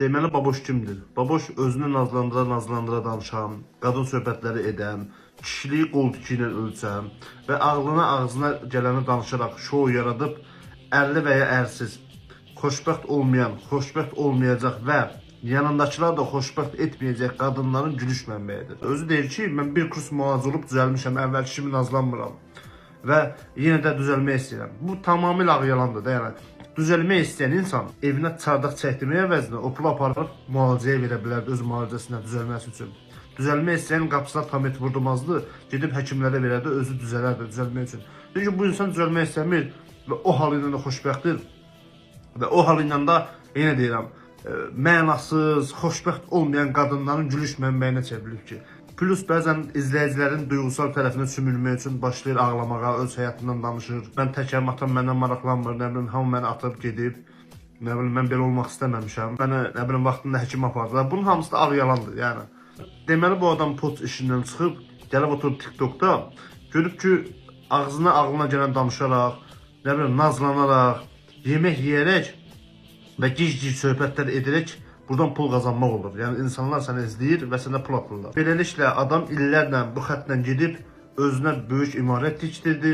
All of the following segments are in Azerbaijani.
Deməli Baboş kimdir? Baboş özünü nazlandıra danışan, qadın söhbətləri edən, kişiliyi qol tiki ilə ölçən və ağzına gələni danışaraq şou yaradıb, ərli və ya ərsiz, xoşbəxt olmayan, xoşbəxt olmayacaq və yanındakılar da xoşbəxt etməyəcək qadınların gülüş mənbəyidir. Özü deyir ki, mən bir kurs müalicə olub düzəlmişəm, əvvəlki kimi nazlanmıram və yenə də düzəlmək istəyirəm. Bu tamamilə ağ yalandır da, yəni. Düzəlmək istəyən insan evinə çardaq çəkdirməyə əvəzinə o pulu aparıb müalicəyə verə bilər öz müalicəsindən düzəlməsi üçün. Düzəlmək istəyən qapısına tam et vurdurmazdı, gedib həkimlərə verərdi, özü düzələrdi düzəlmək üçün. Çünki bu insan düzəlmək istəmir və o halı ilə də xoşbəxtdir və o halı ilə də yenə deyirəm, mənasız, xoşbəxt olmayan qadınların gülüş mənbəyinə çevrilib ki. Plus bəzən izləyicilərin duyğusal tərəfini sümürmək üçün başlayır ağlamağa, öz həyatından danışır. Mən təkəm, atam məndən maraqlanmır, nə bilim, hamı məni atıb gedib. Nə bilim, mən belə olmaq istəməmişəm. Mənə, nə bilim, vaxtında həkim apardılar. Bunun hamısı da ağ yalandır, yəni. Deməli, bu adam pot işindən çıxıb, gəlib oturub TikTokda, görüb ki, ağlına gələn danışaraq, nə bilim, nazlanaraq, yemək yeyərək və gic-gic söhbətlər edərək buradan pul qazanmaq olur. Yəni insanlar səni izləyir və sənə pul atırlar. Beləliklə adam illərlə bu xəttlə gedib özünə böyük imarət tikdirdi,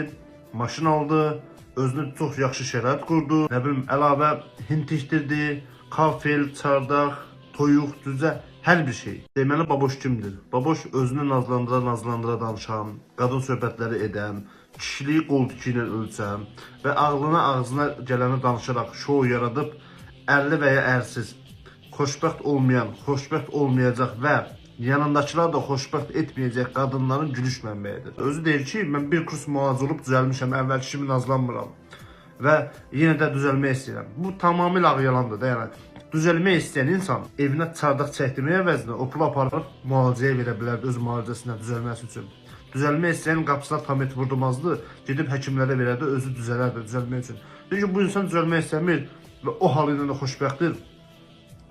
maşın aldı, özünə çox yaxşı şərait qurdu, nə bilim əlavə hind tikdirdi, kafel, çardaq, toyuq, düzə hər bir şey. Deməli Baboş kimdir? Baboş özünü nazlandıra danışan, qadın söhbətləri edən, kişiliyi qol tiki ilə ölçən və ağzına gələni danışaraq şou yaradıb, ərli və ya ərsiz, xoşbəxt olmayan, xoşbəxt olmayacaq və yanındakılar da xoşbəxt etməyəcək qadınların gülüş mənbəyidir. Özü deyir ki, mən bir kurs müalicə olub düzəlmişəm, əvvəlki kimi nazlanmıram və yenə də düzəlmək istəyirəm. Bu tamamilə ağ yalandır da, yəni. Düzəlmək istəyən insan evinə çardaq çəkdirməyə əvəzinə o pulu aparıb müalicəyə verə bilər öz müalicəsindən düzəlməsi üçün. Düzəlmək istəyən qapısına tam et vurdurmazdı, gedib həkimlərə verərdi, özü düzələrdi düzəlmək üçün. Çünki bu insan düzəlmək istəmir və o halı ilə də xoşbəxtdir.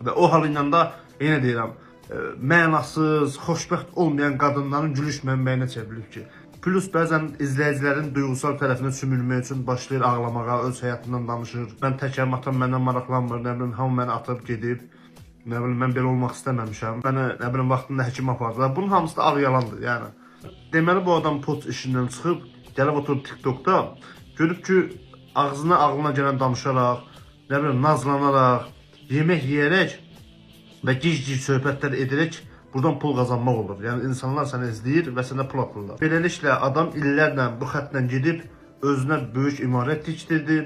Və o halı ilə də yenə deyirəm, mənasız, xoşbəxt olmayan qadınların gülüş mənbəyinə çevrilib ki. Plus bəzən izləyicilərin duyğusal tərəfini sümürmək üçün başlayır ağlamağa, öz həyatından danışır. Mən təkəm, atam məndən maraqlanmır, nə bilim, hamı məni atıb gedib. Nə bilim, mən belə olmaq istəməmişəm. Mənə, nə bilim, vaxtında həkim apardılar. Bunun hamısı da ağ yalandır, yəni. Deməli bu adam pot işindən çıxıb, gəlib oturub TikTokda, görüb ki, ağlına gələn danışaraq, nə bilim, nazlanaraq, yemək yeyərək və gic-gic söhbətlər edərək buradan pul qazanmaq olur. Yəni insanlar səni izləyir və sənə pul atırlar. Beləliklə adam illərlə bu xəttlə gedib özünə böyük imarət tikdirdi,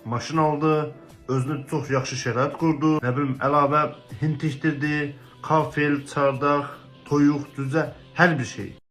maşın aldı, özünə çox yaxşı şərait qurdu, nə bilim əlavə hind tikdirdi, kafel, çardaq, toyuq, düzə hər bir şey.